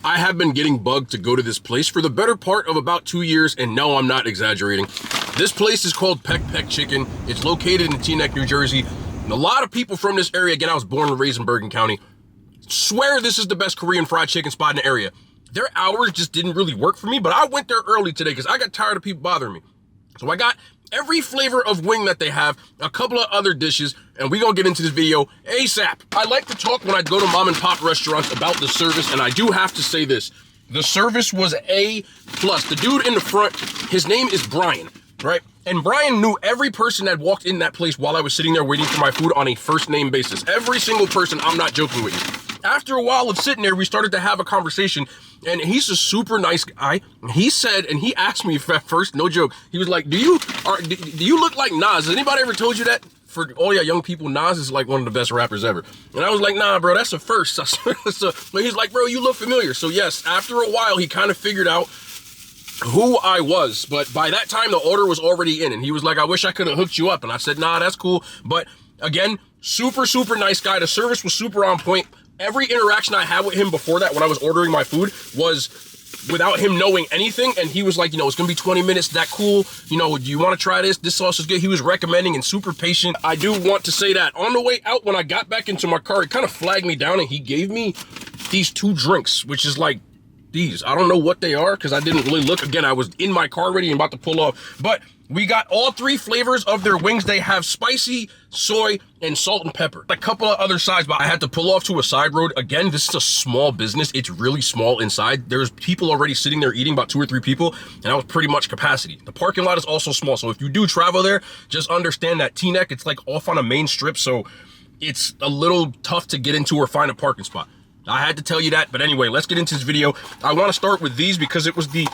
I have been getting bugged to go to this place for the better part of about 2 years, and no, I'm not exaggerating. This place is called Peck Chicken. It's located in Teaneck, New Jersey. And a lot of people from this area, again, I was born and raised in Bergen County, swear this is the best Korean fried chicken spot in the area. Their hours just didn't really work for me, but I went there early today because I got tired of people bothering me. So I got every flavor of wing that they have, a couple of other dishes, and we gonna get into this video ASAP. I like to talk when I go to mom and pop restaurants about the service, and I do have to say this. The service was A+. The dude in the front, his name is Brian, right? And Brian knew every person that walked in that place while I was sitting there waiting for my food on a first name basis. Every single person, I'm not joking with you. After a while of sitting there, we started to have a conversation, and he's a super nice guy. He said, and he asked me at first, no joke, he was like, do you look like Nas? Has anybody ever told you that? For all y'all young people, Nas is like one of the best rappers ever. And I was like, nah, bro, that's a first. So he's like, bro, you look familiar. So yes, after a while, he kind of figured out who I was. But by that time, the order was already in, and he was like, I wish I could have hooked you up. And I said, nah, that's cool. But again, super nice guy. The service was super on point. Every interaction I had with him before that, when I was ordering my food, was without him knowing anything. And he was like, you know, it's gonna be 20 minutes, that cool? You know, do you want to try this? This sauce is good. He was recommending and super patient. I do want to say that on the way out, when I got back into my car, he kind of flagged me down and he gave me these 2 drinks, which is like these. I don't know what they are because I didn't really look. Again, I was in my car ready and about to pull off. But we got all 3 flavors of their wings. They have spicy, soy, and salt and pepper. A couple of other sides, but I had to pull off to a side road. Again, this is a small business. It's really small inside. There's people already sitting there eating, about 2 or 3 people, and that was pretty much capacity. The parking lot is also small, so if you do travel there, just understand that Teaneck, it's like off on a main strip, so it's a little tough to get into or find a parking spot. I had to tell you that, but anyway, let's get into this video. I want to start with these because it was the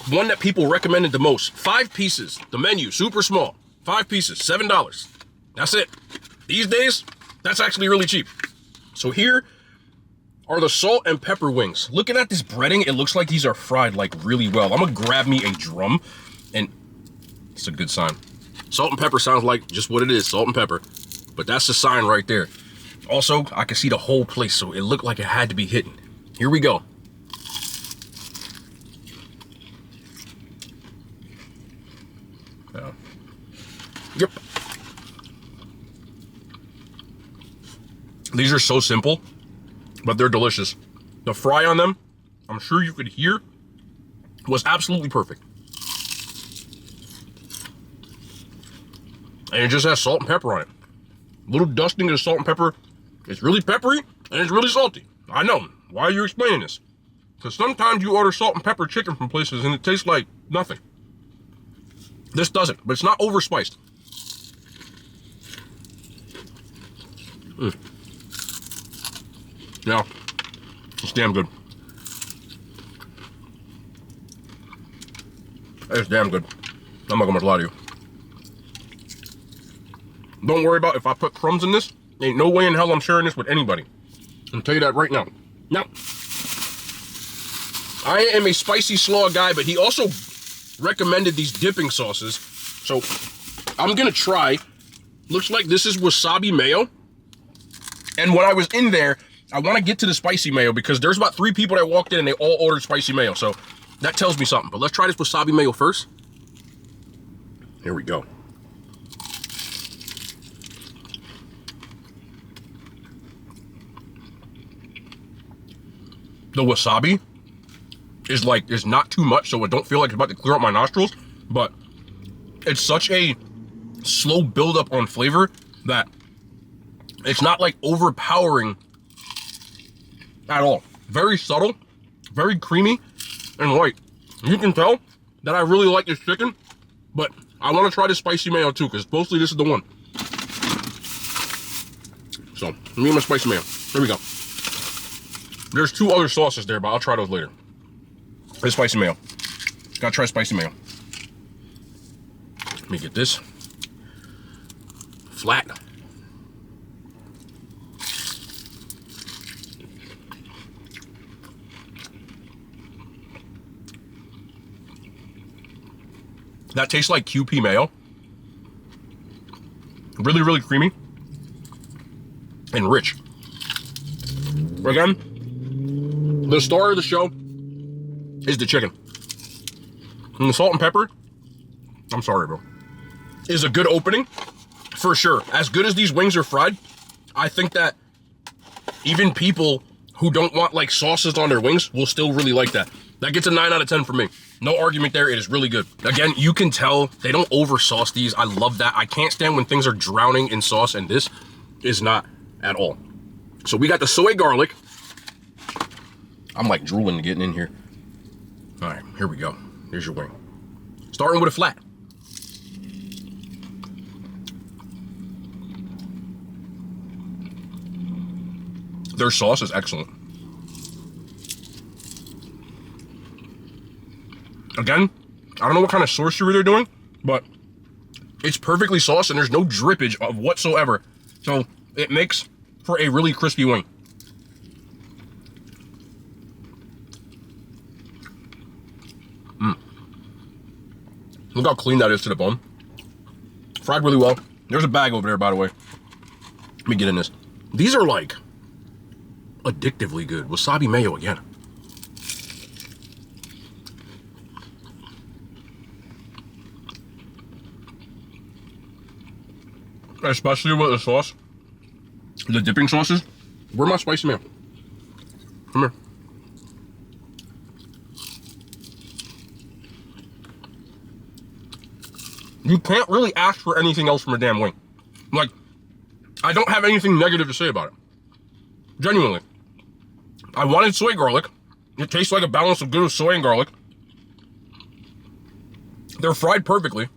one that people recommended the most. 5 pieces, the menu, super small. 5 pieces, $7. That's it. These days, that's actually really cheap. So here are the salt and pepper wings. Looking at this breading, it looks like these are fried like really well. I'm gonna grab me a drum, and it's a good sign. Salt and pepper sounds like just what it is, salt and pepper. But that's the sign right there. Also, I can see the whole place, so it looked like it had to be hidden. Here we go. Yep. These are so simple, but they're delicious. The fry on them, I'm sure you could hear, was absolutely perfect. And it just has salt and pepper on it. A little dusting of salt and pepper. It's really peppery and it's really salty. I know. Why are you explaining this? Because sometimes you order salt and pepper chicken from places and it tastes like nothing. This doesn't, but it's not overspiced. Yeah, it's damn good. It's damn good. I'm not gonna lie to you. Don't worry about if I put crumbs in this. Ain't no way in hell I'm sharing this with anybody. I'll tell you that right now. Now, I am a spicy slaw guy, but he also recommended these dipping sauces. So I'm gonna try. Looks like this is wasabi mayo. And when I was in there, I want to get to the spicy mayo because there's about 3 people that walked in and they all ordered spicy mayo. So that tells me something. But let's try this wasabi mayo first. Here we go. The wasabi is not too much, so it don't feel like it's about to clear out my nostrils, but it's such a slow buildup on flavor that it's not like overpowering at all. Very subtle, very creamy and light. You can tell that I really like this chicken, but I want to try this spicy mayo too, because mostly this is the one. So, let me get my spicy mayo. Here we go. There's 2 other sauces there, but I'll try those later. This spicy mayo. Gotta try spicy mayo. Let me get this. Flat. That tastes like QP mayo. Really creamy. And rich. Again, The star of the show is the chicken. And the salt and pepper, I'm sorry, bro, is a good opening for sure. As good as these wings are fried, I think that even people who don't want like sauces on their wings will still really like that. That gets a 9 out of 10 for me. No argument there. It is really good. Again, you can tell they don't over sauce these. I love that. I can't stand when things are drowning in sauce, and this is not at all. So we got the soy garlic. I'm like drooling getting in here. All right, here we go. Here's your wing. Starting with a flat. Their sauce is excellent. Again, I don't know what kind of sorcery they're doing, but it's perfectly sauced and there's no drippage of whatsoever. So it makes for a really crispy wing. Look how clean that is to the bone. Fried really well. There's a bag over there, by the way. Let me get in this. These are like addictively good. Wasabi mayo again. Especially with the sauce. The dipping sauces. Where's my spicy mayo? Come here. You can't really ask for anything else from a damn wing. Like, I don't have anything negative to say about it. Genuinely. I wanted soy garlic. It tastes like a balance of good soy and garlic. They're fried perfectly.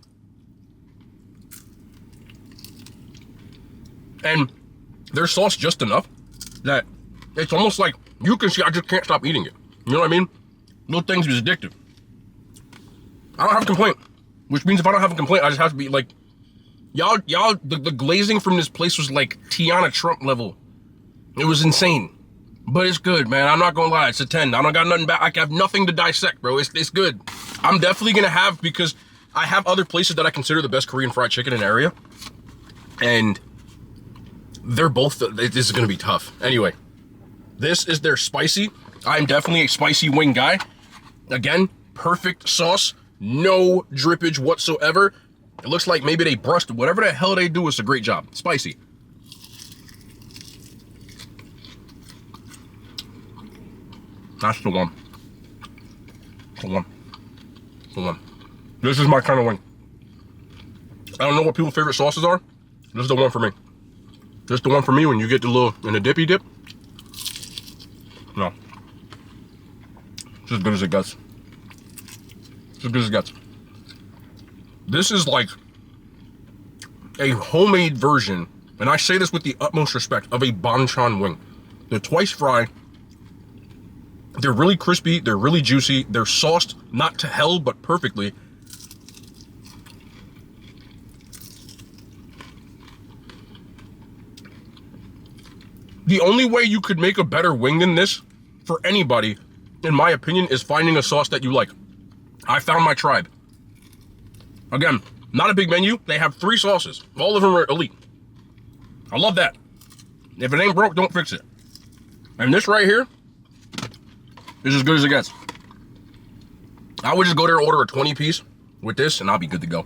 And they're sauced just enough that it's almost like you can see I just can't stop eating it. You know what I mean? Little things is addictive. I don't have a complaint. Which means if I don't have a complaint, I just have to be like, y'all, the glazing from this place was like Tiana Trump level. It was insane. But it's good, man. I'm not gonna lie, it's a 10. I don't got nothing back. I have nothing to dissect, bro. It's good. I'm definitely gonna have, because I have other places that I consider the best Korean fried chicken in the area. And they're both, this is gonna be tough. Anyway, this is their spicy. I'm definitely a spicy wing guy. Again, perfect sauce. No drippage whatsoever. It looks like maybe they brushed it. Whatever the hell they do, it's a great job. Spicy. That's the one. The one. The one. This is my kind of wing. I don't know what people's favorite sauces are. This is the one for me. This is the one for me when you get the little, in the dippy dip. No. It's as good as it gets. It's as good as it gets. This is like a homemade version, and I say this with the utmost respect, of a banchan wing. They're twice fried. They're really crispy. They're really juicy. They're sauced, not to hell, but perfectly. The only way you could make a better wing than this, for anybody, in my opinion, is finding a sauce that you like. I found my tribe. Again, not a big menu. They have 3 sauces. All of them are elite. I love that. If it ain't broke, don't fix it. And this right here is as good as it gets. I would just go there and order a 20 piece with this, and I'll be good to go.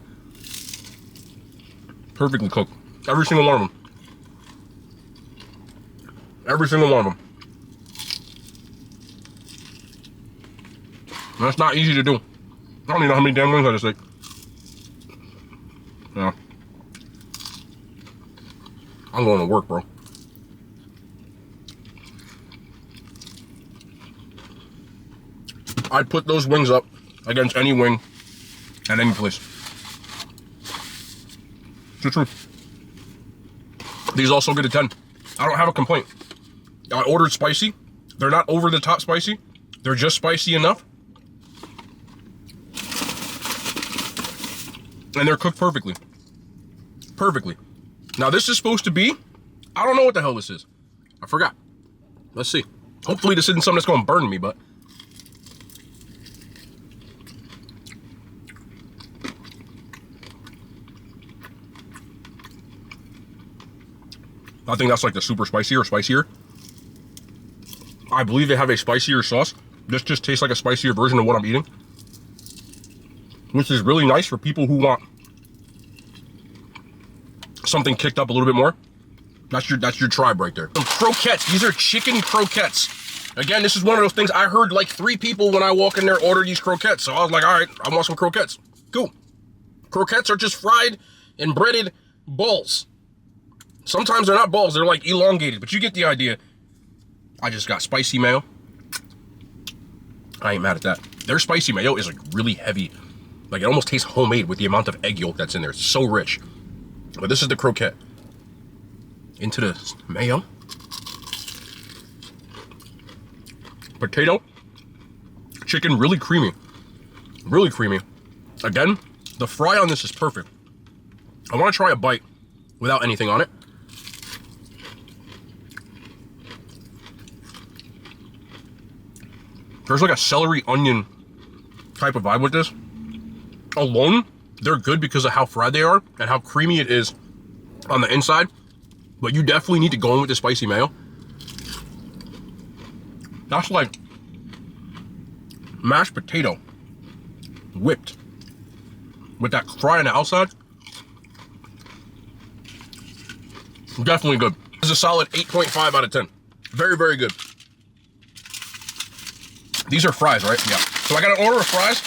Perfectly cooked. Every single one of them. Every single one of them. And that's not easy to do. I don't even know how many damn wings I just ate. Yeah. I'm going to work, bro. I'd put those wings up against any wing at any place. It's the truth. These also get a 10. I don't have a complaint. I ordered spicy. They're not over the top spicy. They're just spicy enough. And they're cooked perfectly. Perfectly. Now this is supposed to be, I don't know what the hell this is. I forgot. Let's see. Hopefully this isn't something that's going to burn me, but. I think that's like the super spicy or spicier. I believe they have a spicier sauce. This just tastes like a spicier version of what I'm eating, which is really nice for people who want something kicked up a little bit more. That's your tribe right there. Some croquettes. These are chicken croquettes. Again, this is one of those things I heard like 3 people when I walk in there order these croquettes. So I was like, all right, I want some croquettes. Cool. Croquettes are just fried and breaded balls. Sometimes they're not balls, they're like elongated, but you get the idea. I just got spicy mayo. I ain't mad at that. Their spicy mayo is like really heavy. Like it almost tastes homemade with the amount of egg yolk that's in there. It's so rich. But this is the croquette. Into the mayo. Potato. Chicken, really creamy. Really creamy. Again, the fry on this is perfect. I want to try a bite without anything on it. There's like a celery onion type of vibe with this. Alone, they're good because of how fried they are and how creamy it is on the inside. But you definitely need to go in with the spicy mayo. That's like mashed potato whipped with that fry on the outside. Definitely good. This is a solid 8.5 out of 10. Very, very good. These are fries, right? Yeah. So I got an order of fries.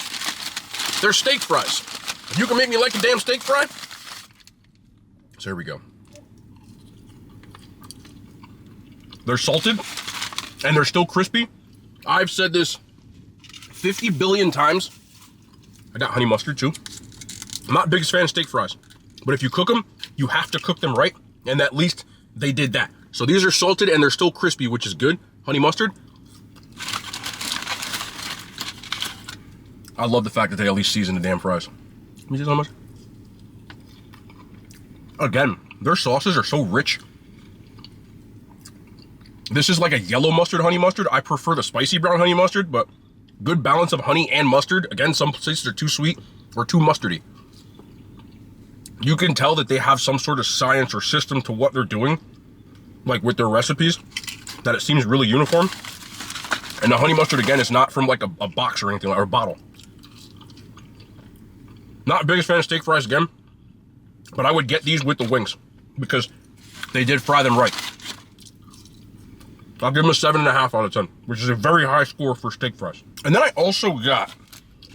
They're steak fries. If you can make me like a damn steak fry. So here we go. They're salted and they're still crispy. I've said this 50 billion times. I got honey mustard too. I'm not the biggest fan of steak fries, but if you cook them, you have to cook them right. And at least they did that. So these are salted and they're still crispy, which is good. Honey mustard. I love the fact that they at least season the damn fries. Let me see how much. Again, their sauces are so rich. This is like a yellow mustard honey mustard. I prefer the spicy brown honey mustard, but good balance of honey and mustard. Again, some places are too sweet or too mustardy. You can tell that they have some sort of science or system to what they're doing, like with their recipes, that it seems really uniform. And the honey mustard, again, is not from like a box or anything, or a bottle. Not the biggest fan of steak fries again, but I would get these with the wings because they did fry them right. I'll give them a 7.5 out of 10, which is a very high score for steak fries. And then I also got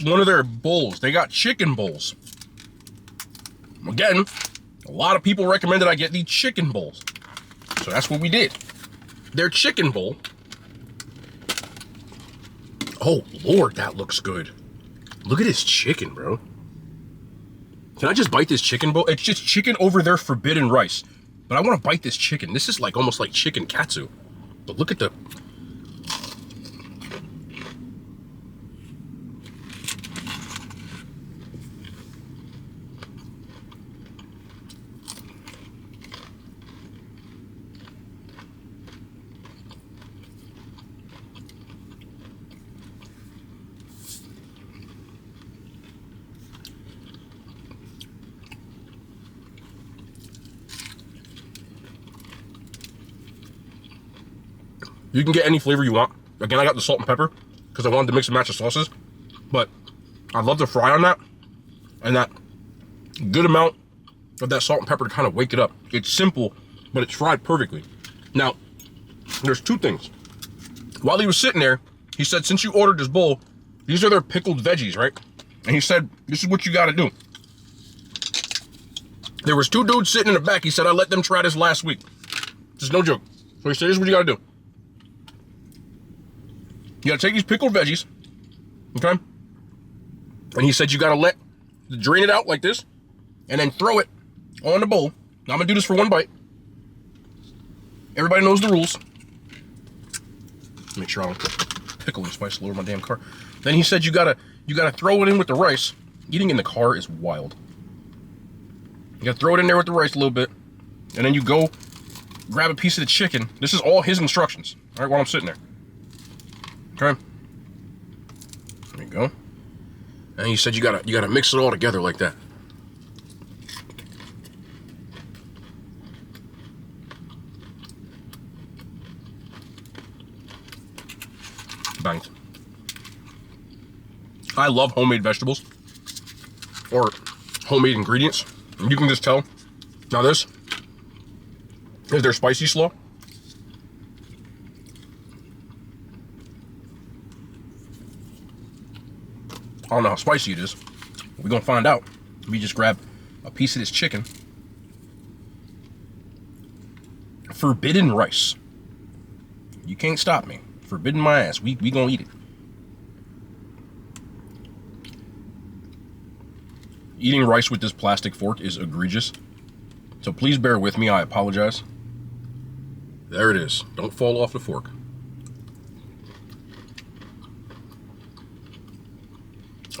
one of their bowls. They got chicken bowls. Again, a lot of people recommended I get the chicken bowls. So that's what we did. Their chicken bowl. Oh, Lord, that looks good. Look at this chicken, bro. Can I just bite this chicken bowl? It's just chicken over their forbidden rice. But I want to bite this chicken. This is like almost like chicken katsu. But look at the... You can get any flavor you want. Again, I got the salt and pepper because I wanted to mix and match the sauces. But I love the fry on that. And that good amount of that salt and pepper to kind of wake it up. It's simple, but it's fried perfectly. Now, there's 2 things. While he was sitting there, he said, since you ordered this bowl, these are their pickled veggies, right? And he said, this is what you got to do. There was 2 dudes sitting in the back. He said, I let them try this last week. This is no joke. So he said, this is what you got to do. You gotta take these pickled veggies, okay? And he said you gotta drain it out like this, and then throw it on the bowl. Now I'm gonna do this for 1 bite. Everybody knows the rules. Make sure I don't put pickle and spice all over my damn car. Then he said you gotta throw it in with the rice. Eating in the car is wild. You gotta throw it in there with the rice a little bit, and then you go grab a piece of the chicken. This is all his instructions, all right, while I'm sitting there. Okay. There you go. And he said you gotta mix it all together like that. I love homemade vegetables or homemade ingredients. You can just tell. Now this is their spicy slaw. I don't know how spicy it is. We're gonna find out. Let me just grab a piece of this chicken. Forbidden rice. You can't stop me. Forbidden my ass. We gonna eat it. Eating rice with this plastic fork is egregious. So please bear with me. I apologize. There it is. Don't fall off the fork.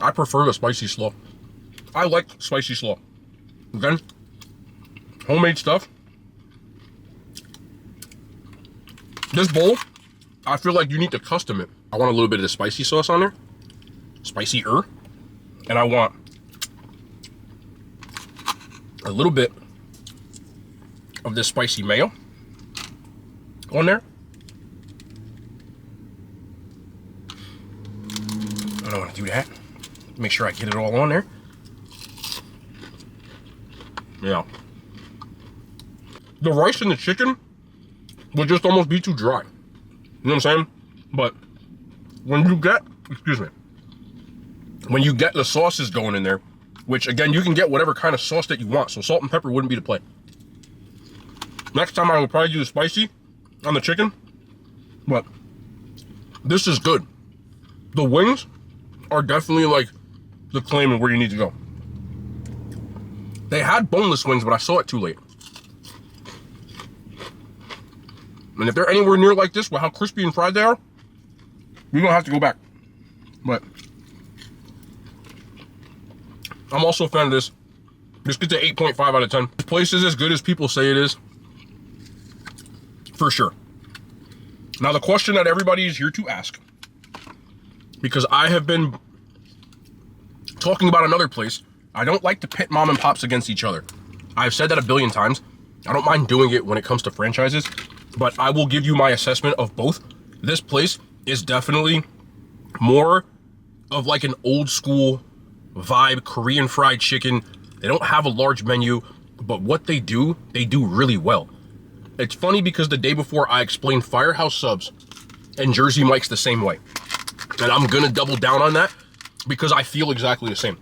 I prefer the spicy slaw. I like spicy slaw. Again, homemade stuff. This bowl, I feel like you need to custom it. I want a little bit of the spicy sauce on there. Spicier. And I want a little bit of this spicy mayo on there. I don't want to do that. Make sure I get it all on there. Yeah. The rice and the chicken would just almost be too dry. You know what I'm saying? But when you get, excuse me, when you get the sauces going in there, which again, you can get whatever kind of sauce that you want. So salt and pepper wouldn't be the play. Next time I will probably do the spicy on the chicken, but this is good. The wings are definitely like the claim of where you need to go. They had boneless wings, but I saw it too late. And if they're anywhere near like this with how crispy and fried they are, we're gonna have to go back. But I'm also a fan of this. This gets an 8.5 out of 10. This place is as good as people say it is. For sure. Now the question that everybody is here to ask, because I have been talking about another place. I don't like to pit mom and pops against each other. I've said that a billion times. I don't mind doing it when it comes to franchises, but I will give you my assessment of both. This place is definitely more of like an old school vibe, Korean fried chicken. They don't have a large menu, but what they do really well. It's funny because the day before I explained Firehouse Subs and Jersey Mike's the same way. And I'm gonna double down on that because I feel exactly the same.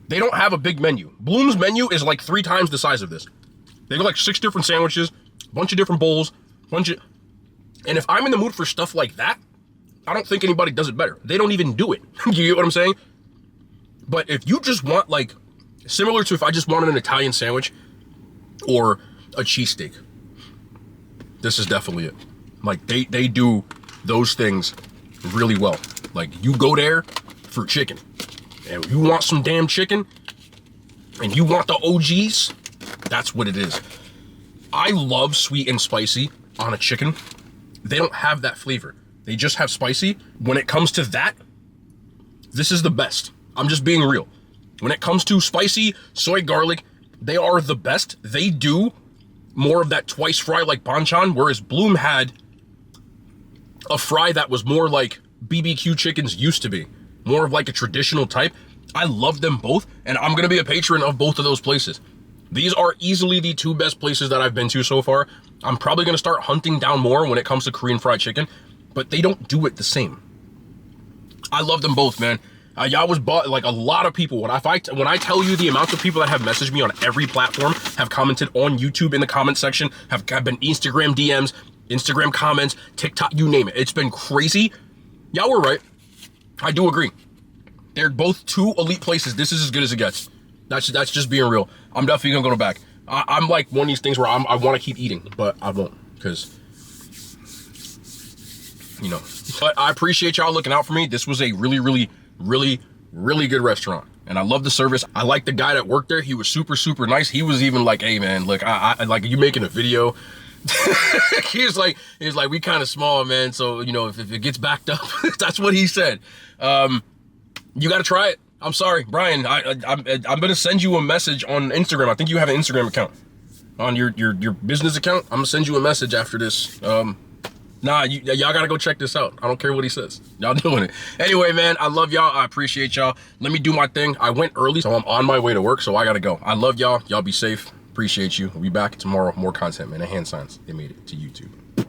They don't have a big menu. Bloom's menu is like 3 times the size of this. They got like 6 different sandwiches, a bunch of different bowls, and if I'm in the mood for stuff like that, I don't think anybody does it better. They don't even do it. You get what I'm saying? But if you just want like, similar to if I just wanted an Italian sandwich or a cheesesteak, this is definitely it. Like they do those things really well. Like you go there for chicken, and you want some damn chicken, and you want the OGs, that's what it is. I love sweet and spicy on a chicken. They don't have that flavor. They just have spicy. When it comes to that, this is the best. I'm just being real. When it comes to spicy, soy garlic, they are the best. They do more of that twice fry like banchan, whereas Bloom had a fry that was more like BBQ chickens used to be. More of like a traditional type. I love them both, and I'm gonna be a patron of both of those places. These are easily the 2 best places that I've been to so far. I'm probably gonna start hunting down more when it comes to Korean fried chicken, but they don't do it the same. I love them both, man. Y'all was bought like a lot of people. When I tell you the amount of people that have messaged me on every platform, have commented on YouTube in the comment section, have been Instagram DMs, Instagram comments, TikTok, you name it. It's been crazy. Y'all were right. I do agree. They're both 2 elite places. This is as good as it gets. That's just being real. I'm definitely gonna go back. I'm like one of these things where I want to keep eating, but I won't because, you know. But I appreciate y'all looking out for me. This was a really, really, really, really good restaurant, and I love the service. I like the guy that worked there. He was super, super nice. He was even like, "Hey, man, look, I like you making a video." he was like, "We kind of small, man. So you know, if it gets backed up," that's what he said. You got to try it. I'm sorry, Brian. I'm gonna send you a message on Instagram. I think you have an Instagram account on your business account. I'm gonna send you a message after this. Nah, y'all gotta go check this out. I don't care what he says. Y'all doing it. Anyway, man, I love y'all. I appreciate y'all. Let me do my thing. I went early, so I'm on my way to work, so I gotta go. I love y'all. Y'all be safe. Appreciate you. We'll be back tomorrow. More content, man. And hand signs. They made it to YouTube.